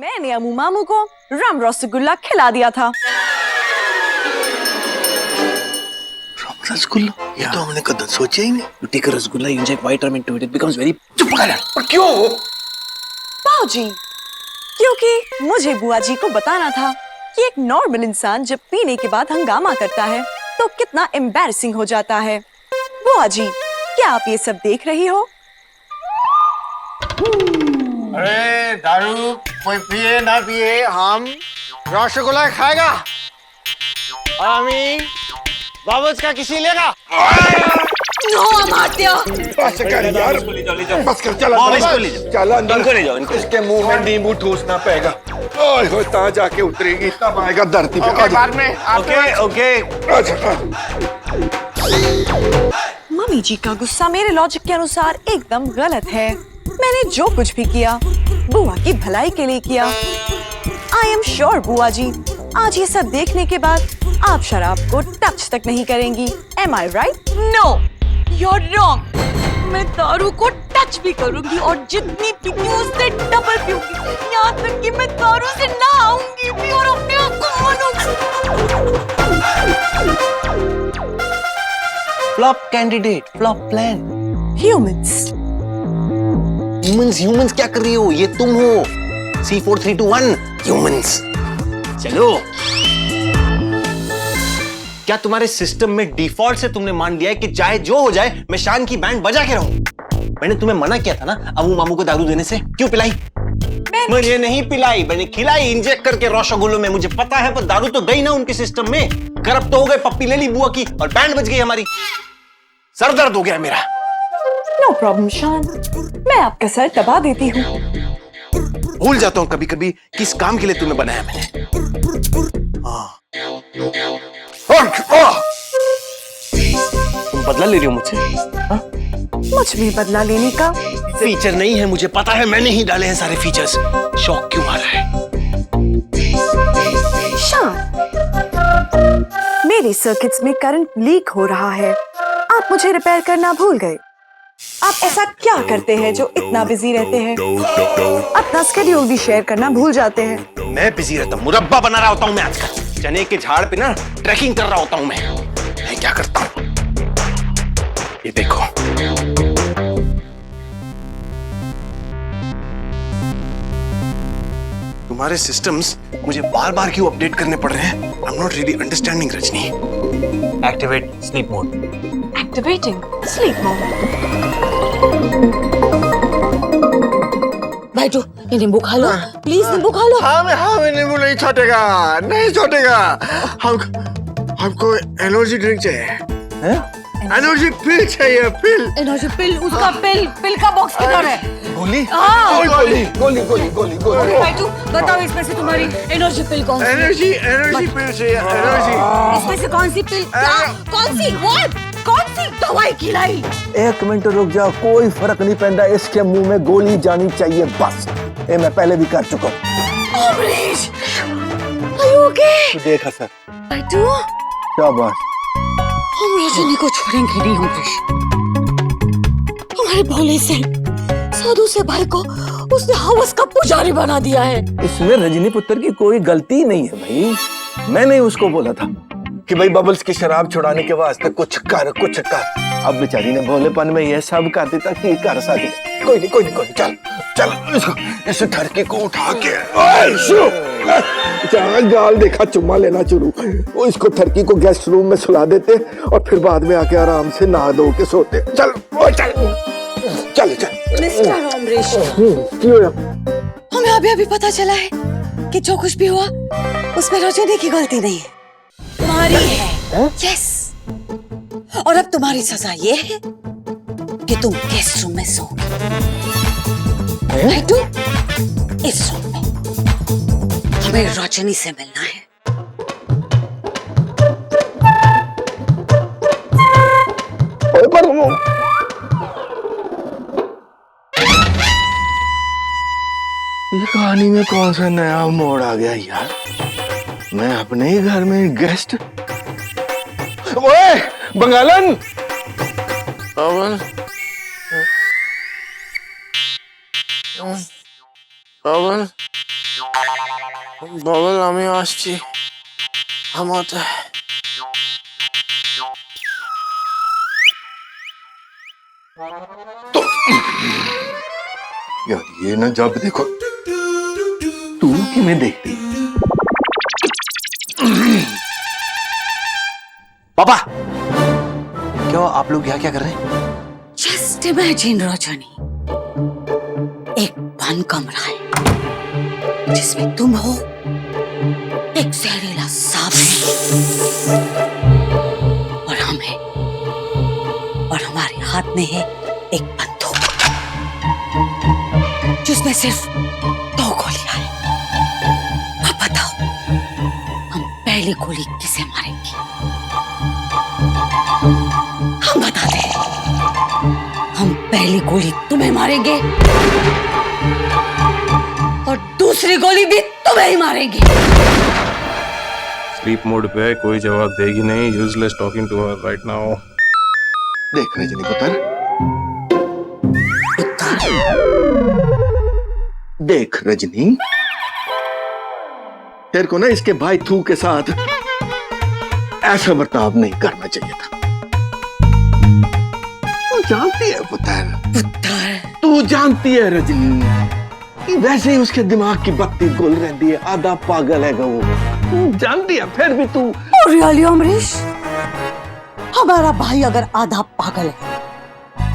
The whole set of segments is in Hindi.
मैंने अमू मामू को राम रसगुल्ला खिला दिया था। रसगुल्ला? ये तो हमने कभी सोचा ही नहीं। You take a rasgulla, you inject white rum into it, it becomes very. चुप कर। पर क्यों? बाऊजी, क्योंकि मुझे बुआ जी को बताना था कि एक नॉर्मल इंसान जब पीने के बाद हंगामा करता है तो कितना एम्बैरसिंग हो जाता है। बुआ जी, क्या आप ये सब देख रही हो? अरे दारू कोई पिए ना पिए, हम रसगुल्ला खाएगा और हमें बाबूज का किसी लेगा। नो अमात्य। बस कर यार, बस कर। चल अंदर, इसके मुंह में नींबू ठूसना पड़ेगा। ओए हो, ता जाके उतरेगी, तब आएगा धरती पे। ओके, बाद में। ओके। मम्मी जी का गुस्सा मेरे लॉजिक के अनुसार एकदम गलत है। मैंने जो कुछ भी किया बुआ की भलाई के लिए किया। आई एम श्योर बुआ जी, आज ये सब देखने के बाद आप शराब को टच तक नहीं करेंगी। Am I right? No, you are wrong. मैं दारू को टच भी करूंगी और जितनी पीती हूँ उससे डबल पीऊंगी, यहाँ तक कि मैं दारू से नहाऊंगी भी और अपने आप को मानूंगी। Flop candidate, flop plan. Humans. Humans क्या कर रही हो? ये तुम हो। C4321 humans. चलो। क्या तुम्हारे सिस्टम में डिफॉल्ट से तुमने मान लिया है कि चाहे जो हो जाए मैं शान की बैंड बजा के रहूं? मैंने तुम्हें मना किया था ना अबू मामू को दारू देने से। क्यों पिलाई? मुझे नहीं पिलाई, मैंने खिलाई इंजेक्ट करके रसगुल्लों में। मुझे पता है, पर दारू तो गई ना उनके सिस्टम में। करप्ट तो हो गए, पप्पी ले ली बुआ की और बैंड बज गई हमारी। सर दर्द हो गया मेरा। नो प्रॉब्लम शान, मैं आपका सर दबा देती हूँ। भूल जाता हूँ कभी कभी किस काम के लिए तुम्हें बनाया मैंने। तुम बदला ले रही हो मुझसे? मुझ में बदला लेने का फीचर नहीं है, मुझे पता है, मैंने ही डाले हैं सारे फीचर्स। शौक क्यों आ रहा है? शान, मेरे सर्किट्स में करंट लीक हो रहा है। आप मुझे रिपेयर करना भूल गए। आप ऐसा क्या करते हैं जो इतना बिजी रहते हैं? अपना स्केड्यूल भी शेयर करना भूल जाते हैं। मैं बिजी रहता हूँ, मुरब्बा बना रहा होता हूँ मैं आजकल। चने के झाड़ पे ना ट्रैकिंग कर रहा होता हूँ मैं क्या करता हूँ ये देखो। तुम्हारे सिस्टम्स मुझे बार बार क्यों अपडेट करने पड़ रहे हैं? I am not really understanding Rajni. Activate sleep mode. Activating sleep mode. भाई तू ये नींबू खा लो, प्लीज नींबू खा लो। हाँ, नींबू नहीं छोटेगा। हमको एनर्जी ड्रिंक चाहिए। एनर्जी पिल चाहिए, पिल। एनर्जी पिल, उसका पिल का बॉक्स किधर है? गोली? गोली। भाई तू बताओ, इसमें से तुम्हारी एनर्जी पिल कौन सी? एनर्जी पिल चाहिए, एनर्जी। इसमें से कौन सी पिल? कौन सी? कौन सी दवाई खिलाई? एक मिनट रुक जाओ, कोई फर्क नहीं पैदा। इसके मुंह में गोली जानी चाहिए बस। ये मैं पहले भी कर चुका हूँ। Amrish, are you okay? देखा सर। भाई तू शाबाश। हम रजनी को छोड़ेंगे नहीं अमरीश। हमारे भोले से साधु से भाई को उसने हवस का पुजारी बना दिया है। इसमें रजनी पुत्र की कोई गलती नहीं है भाई। मैंने उसको बोला था कि भाई बबल्स की शराब छुड़ाने के वास्ते कुछ कर। अब बेचारी ने भोलेपन में यह सब कर देता कि कर सकती। कोई नहीं, चल इस ठरके को उठा के गाल देखा चुम्मा लेना शुरू। इसको ठरकी को गेस्ट रूम में सुला देते और फिर बाद में आके आराम से नहा धो के सोते। चल। मिस्टर अमरीश, हमें अभी पता चला है कि जो कुछ भी हुआ उसमें रजनी की गलती नहीं है, तुम्हारी है। यस, और अब तुम्हारी सजा ये है कि तुम गेस्ट रूम में सोओगे। तू इस रूम में हमें रजनी से मिलना है। ये कहानी में कौन सा नया मोड़ आ गया यार? मैं अपने ही घर में गेस्ट। ओए बंगालन, पवन বাবল আমি আসছি আমাতে यार ये ना जब देखो तू कि मैं देखती पापा क्या आप लोग यहाँ क्या कर रहे हैं? जस्ट इमेजिन रजनी, एक बंद कमरा है जिसमें तुम हो, एक जहरीला सांप है और हम हैं, और हमारे हाथ में है एक बंदूक जिसमें सिर्फ 2 गोलियां हैं। अब बताओ, हम पहली गोली किसे मारेंगे? हम बताते हैं, हम पहली गोली तुम्हें मारेंगे और दूसरी गोली भी तुम्हें ही मारेंगे। स्लीप मोड पे है, कोई जवाब देगी नहीं। Useless talking to her right now. देख रजनी पुत्र, देख रजनी, तेरे को ना इसके भाई थू के साथ ऐसा बर्ताव नहीं करना चाहिए था। तू जानती है पुत्र, तू जानती है रजनी कि वैसे ही उसके दिमाग की बत्ती गुल रहती है, आधा पागल है वो। तू जानती है फिर भी तू। रियली अमरीश, हमारा भाई अगर आधा पागल है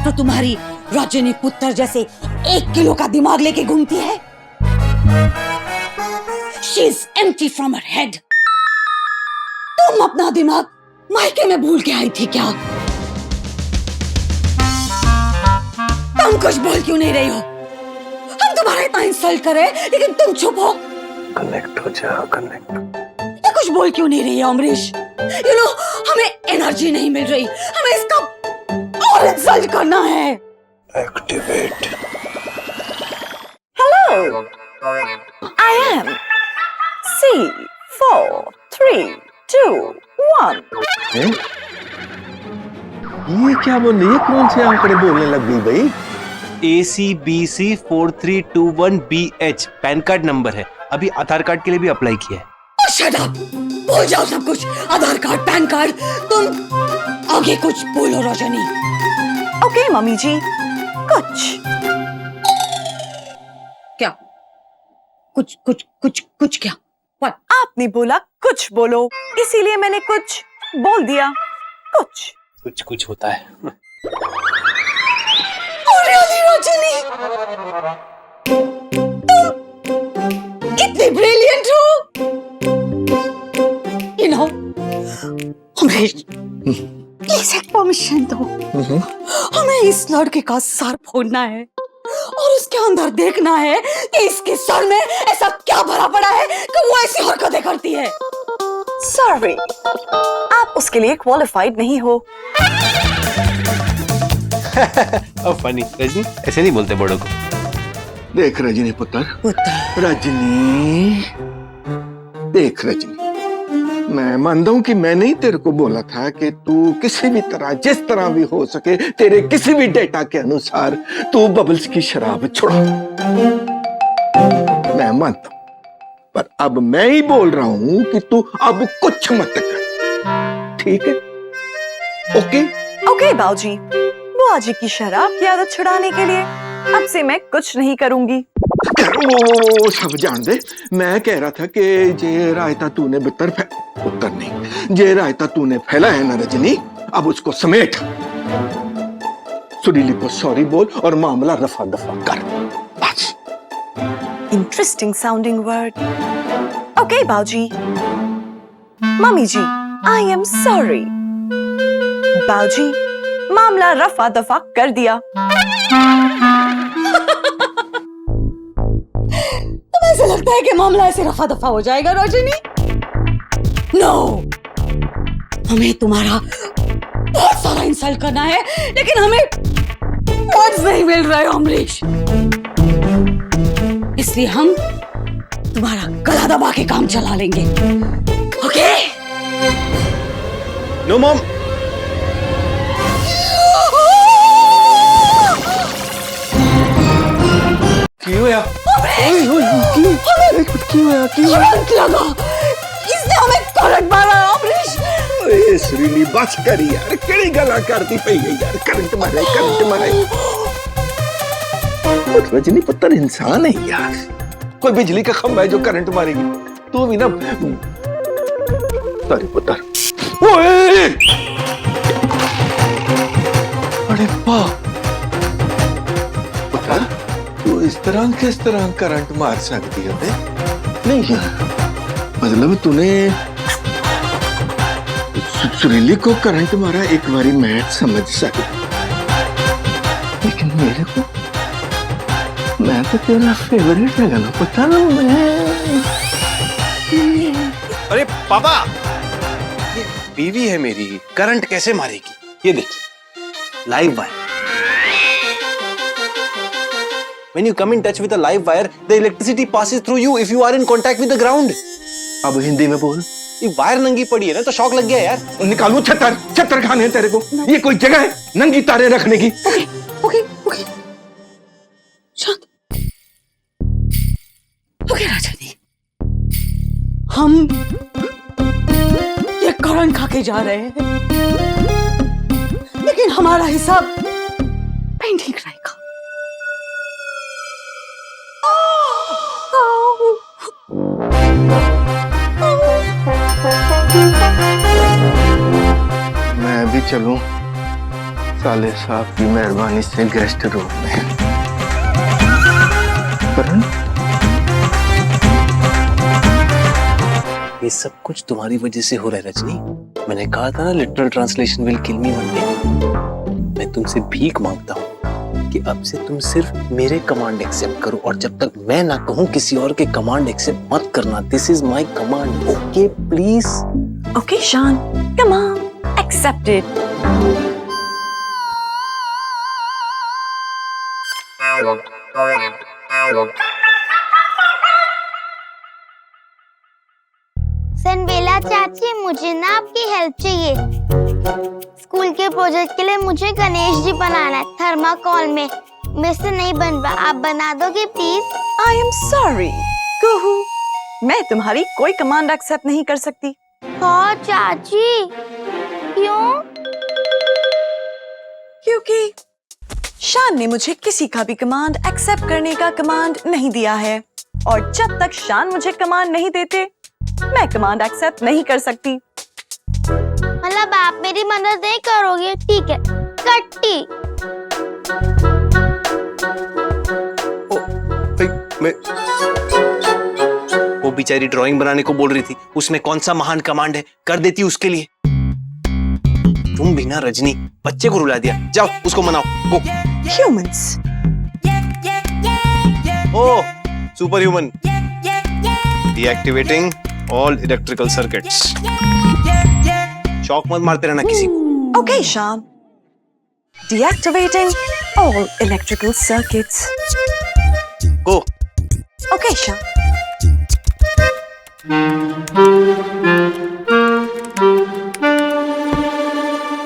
तो तुम्हारी रजनी पुत्र जैसे 1 किलो का दिमाग लेके घूमती है। She is empty from her head. तुम अपना दिमाग मायके में भूल के आई थी क्या? तुम कुछ बोल क्यों नहीं रही हो? हम तुम्हारा इतना इंसल्ट कर रहे हैं लेकिन तुम चुप हो। कनेक्ट हो जा, कनेक्ट। ये कुछ बोल क्यों नहीं रही है अमरीश? यू नो, हमें एनर्जी नहीं मिल रही, हमें इसका और इंसल्ट करना है। Activate. Hello. I am C432 1. ये क्या बोल रही है? कौन से आंकड़े बोलने लग गई भाई? ACBC 4321BH pan card number है। अभी आधार कार्ड के लिए भी अप्लाई किया है। शट अप, भूल जाओ सब कुछ। आधार कार्ड, पैन कार्ड, तुम आगे कुछ बोलो रजनी। ओके मम्मी जी, कुछ क्या? कुछ क्या? What? आपने बोला कुछ बोलो, इसीलिए मैंने कुछ बोल दिया। कुछ कुछ होता है। Really, रजनी, तुम इतनी ब्रिलियंट हो। You know, अमरीश, प्लीज एक परमिशन दो। हमें इस लड़के का सर फोड़ना है और उसके अंदर देखना है कि इसके सर में ऐसा क्या भरा पड़ा है कि वो ऐसी हरकतें करती है। सॉरी, आप उसके लिए क्वालिफाइड नहीं हो। फनी रजनी, ऐसे नहीं बोलते बड़ों को। देख रजनी पुत्र, रजनी, देख रजनी, मैं मानता हूं कि मैंने ही तेरे को बोला था कि तू किसी भी तरह, जिस तरह भी हो सके, तेरे किसी भी डेटा के अनुसार तू बबल्स की शराब छोड़ा। मैं मानता हूं, पर अब मैं ही बोल रहा हूं कि तू अब कुछ मत कर, ठीक है? ओके? ओके बाऊजी, बुआ जी की शराब की आदत छुड़ाने के लिए अब से मैं कुछ नहीं करूंगी। वो सब जान दे। मैं कह रहा था कि जे रायता तूने उत्तर नहीं, जे रायता तूने फैला है ना रजनी, अब उसको समेट, सुरीली को सॉरी बोल और मामला रफा दफा कर। बस। Interesting sounding word. ओके बाऊजी। Mummy ji, I am sorry. बाऊजी, मामला रफा दफा कर दिया। तुम्हें ऐसा लगता है कि मामला ऐसे रफा दफा हो जाएगा रजनी? नो, हमें तुम्हारा बहुत सारा इंसल्ट करना है लेकिन हमें वर्ड्स नहीं मिल रहे अमरीश, इसलिए हम तुम्हारा गला दबा के काम चला लेंगे। ओके? No mom. क्यों? करंट लगा, इसने हमें करंट मारा अमरीश। ਓਏ ਸਰੀਲੀ ਬਸ ਕਰ ਯਾਰ, ਕਿਹੜੀ ਗੱਲਾਂ ਕਰਦੀ ਪਈ ਹੈ ਯਾਰ, ਕਰੰਟ ਮਾਰੇ ਕਰੰਟ ਮਾਰੇ। वो रजनी पुत्र इंसान है यार, कोई बिजली का खंभा है जो करंट मारेगी? तू भी ना सारे पुत्र। ओए अरे वाह पुत्र, तू इस तरह किस तरह करंट मार सकती है बे? नहीं यार, मतलब तूने सुरीली को करंट मारा एक बारी मैं समझ सकता, लेकिन मेरे को, मैं तो तेरा फेवरेट है ना, पता ना मैं। अरे पापा, ये बीवी है मेरी, करंट कैसे मारेगी? ये देखिए live wire. When you come in touch with a live wire, the electricity passes through you if you are in contact with the ground. अब हिंदी में बोल। ये वायर नंगी पड़ी है ना, तो शॉक लग गया यार। निकालू छत्तर, छत्तर खाने हैं तेरे को? ये कोई जगह है नंगी तारे रखने की? ओके ओके, शांत। ओके राजनी, हम ये करंट खा के जा रहे हैं, लेकिन हमारा हिसाब पेंटिंग रहेगा। मैं भी चलूं साले साहब की मेहरबानी से गेस्ट रूम में? करण, ये सब कुछ तुम्हारी वजह से हो रहा है रजनी। मैंने कहा था ना, literal translation will kill me one day. मैं तुमसे भीख मांगता हूँ कि अब से तुम सिर्फ मेरे कमांड एक्सेप्ट करो, और जब तक मैं ना कहूँ किसी और के कमांड एक्सेप्ट मत करना। This is my command, okay please? Okay, Sean, come on, accept it. सनबेला चाची, मुझे ना आपकी हेल्प चाहिए। स्कूल के प्रोजेक्ट के लिए मुझे गणेश जी बनाना है थर्माकोल में। मुझसे नहीं बन पा, आप बना दोगे प्लीज? I am sorry, कुहू, मैं तुम्हारी कोई कमांड एक्सेप्ट नहीं कर सकती। हाँ चाची, क्यों? क्योंकि शान ने मुझे किसी का भी कमांड एक्सेप्ट करने का कमांड नहीं दिया है, और जब तक शान मुझे कमांड नहीं देते, मैं कमांड एक्सेप्ट नहीं कर सकती। मतलब आप मेरी मदद नहीं करोगे? ठीक है, कट्टी। मैं वो बेचारी ड्राइंग बनाने को बोल रही थी, उसमें कौन सा महान कमांड है, कर देती उसके लिए। तुम भी ना रजनी, बच्चे को रुला दिया। जाओ उसको मनाओ, go. Humans. Oh, super human. Deactivating all electrical circuits. Shock मत मारते रहना किसी को। Okay, Sean. Deactivating all electrical circuits. गो। Okay, Sean.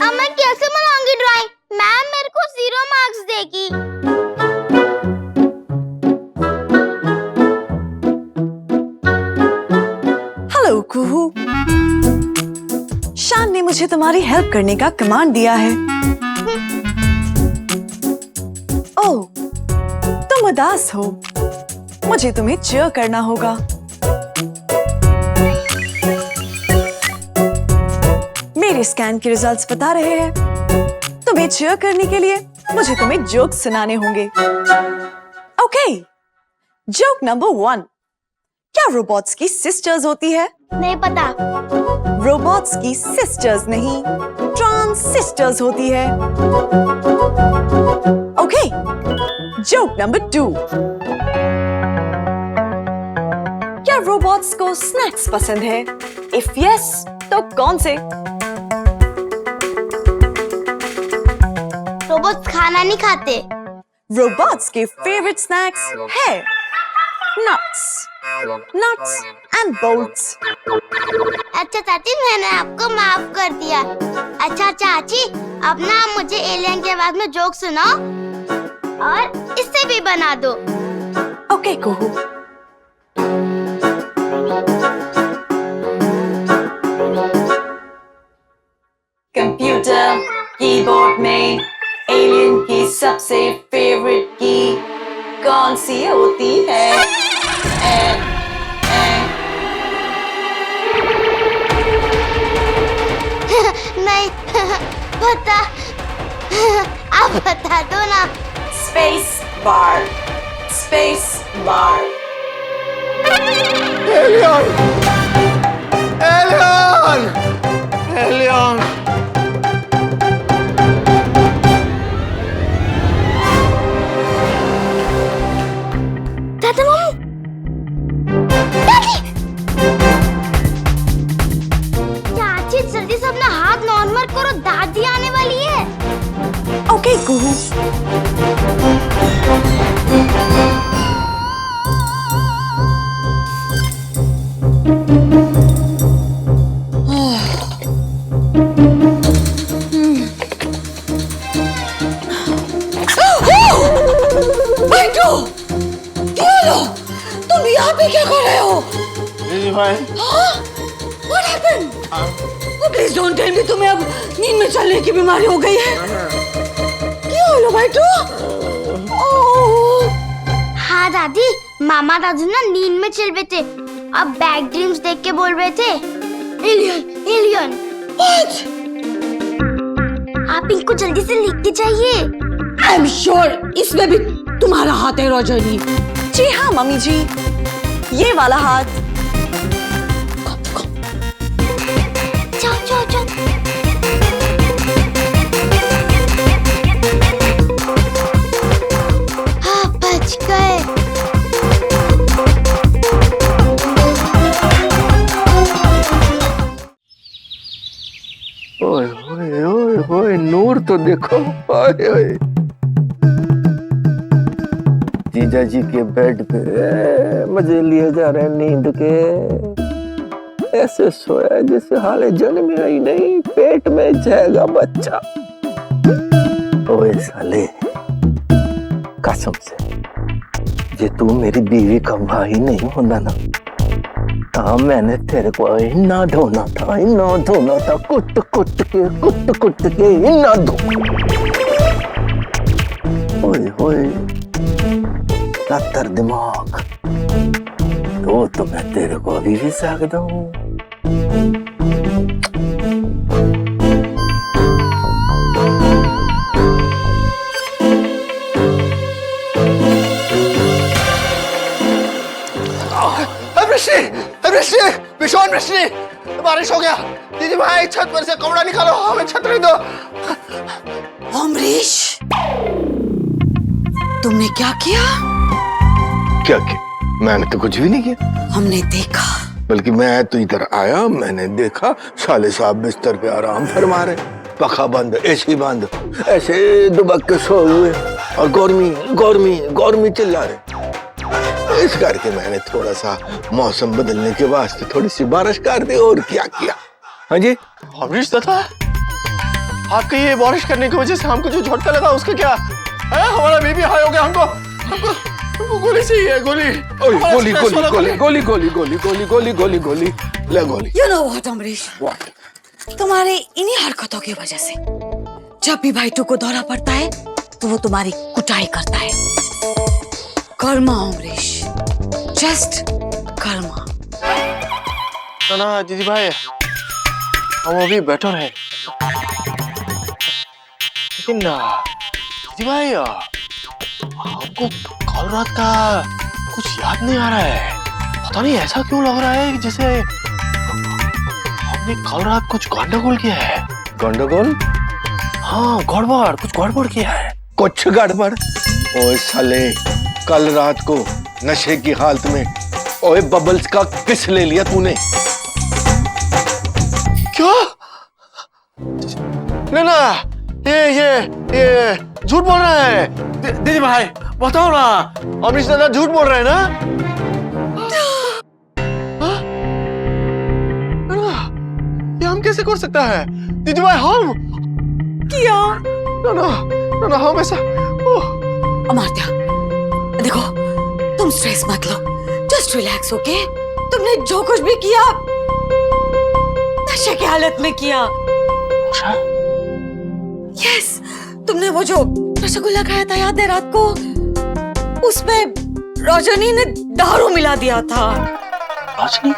अब मैं कैसे बनाऊंगी ड्राइंग? मैम मेरे को 0 मार्क्स देगी। हेलो कुहू, शान ने मुझे तुम्हारी हेल्प करने का कमांड दिया है। ओह, तुम उदास हो, मुझे तुम्हें चीयर करना होगा। मेरे स्कैन के रिजल्ट्स बता रहे हैं, तुम्हें चीयर करने के लिए मुझे तुम्हें जोक सुनाने होंगे। Okay, joke number 1। क्या रोबोट्स की सिस्टर्स होती है? नहीं पता। रोबोट्स की सिस्टर्स नहीं, ट्रांसिस्टर्स होती है। Okay, joke number 2। क्या रोबोट्स को स्नैक्स पसंद है? इफ यस, तो कौन से? रोबोट्स खाना नहीं खाते। रोबोट्स के फेवरेट स्नैक्स है nuts and bolts. अच्छा चाची, मैंने आपको माफ कर दिया। अच्छा चाची, अब ना आप मुझे एलियन के आवाज में जोक सुनाओ, और इससे भी बना दो। ओके कुहू। कंप्यूटर कीबोर्ड में एलियन की सबसे फेवरेट की कौन सी होती है? नहीं पता। आप बता दो ना। Space bar. Space bar. Alien alien alien दादा मम्मी, दादी, चाची जल्दी से अपना हाथ नॉर्मल करो, दादी आने वाली है। ओके कुहू। तुम यहाँ पे क्या कर रहे हो? दीदी भाई, What happened? Oh, please don't tell me तुम्हें अब नींद में चलने की बीमारी हो गई है। क्या हुआ भाई तू? हाँ दादी, मामा दादू ना नींद में चल रहे थे, अब बैड ड्रीम्स देख के बोल रहे थे एलियन एलियन। What? आप इनको जल्दी से लिख के जाइए। I'm sure इसमें भी तुम्हारा हाथ है रोजनी। जी हाँ मम्मी जी, ये वाला हाथ। जाओ जाओ जाओ। हाँ बच गए। ओए ओए ओए ओए, नूर तो देखो। ओए ओए, जीजा जी के बेड पे मजे लिए जा रहे हैं नींद के। ऐसे सोया जैसे हाले जन्म ही नहीं, पेट में जाएगा बच्चा। ओए साले, कसम से जे तू मेरी बीवी का भाई नहीं होता ना, हाँ मैंने तेरे को इन्ना धोना था, इन्ना धोना था, कुट कुट के इन्ना धो। ओए ओए, तर दिमाग तो मैं तेरे को अभी भी सकता हूँ। वृष्णि, बारिश हो गया। दीदी भाई छत पर से कपड़ा निकालो, हमें छतरी दो। अमरीश, तुमने क्या किया? क्या किया? मैंने तो कुछ भी नहीं किया। हमने देखा। बल्कि मैं तो इधर आया, मैंने देखा साले साहब बिस्तर पे आराम फरमा रहे, पखा बंद, एसी बंद, ऐसे दुबक के सोए हुए, और गौरमी चिल्ला रहे। इस करके मैंने थोड़ा सा मौसम बदलने के वास्ते थोड़ी सी बारिश कर दी, और क्या किया। हाँ जी अमरीश दादा, आपके ये बारिश करने की वजह से हमको जो झटका लगा उसका क्या है? हमारा बेबी हाई हो गया। हमको गोली चाहिए, गोली। गोली ले गोली। You know what, Amrish? तुम्हारे इन्हीं हरकतों की वजह से जब भी भाईटू को दौरा पड़ता है तो वो तुम्हारी कुटाई करता है। कर्मा अमरीश, जस्ट कर्मा। ना दीदी भाई, हम अभी बेटर है, लेकिन दीदी भाई हमको कल रात का कुछ याद नहीं आ रहा है। पता नहीं ऐसा क्यों लग रहा है कि जैसे हमने कल रात कुछ गंडगोल किया है। गंडगोल? हाँ, कुछ गड़बड़ किया है। कुछ गड़बड़? ओए साले, कल रात को नशे की हालत में ओए बबल्स का किस ले लिया तूने? क्या? ना ये झूठ बोल रहा है। दीदी भाई बताओ ना, अमरीश दादा झूठ बोल रहे हैं ना? ये हम कैसे कर सकता है? दीदी भाई हम किया? ना हम ऐसा अमर्त्या, देखो तुम तुम स्ट्रेस मत लो, जस्ट रिलैक्स, ओके? तुमने जो कुछ भी किया नशे की हालत में किया। यस, तुमने वो जो रसगुल्ला खाया था याद है रात को, उसमें रोशनी ने दारू मिला दिया था। रोशनी?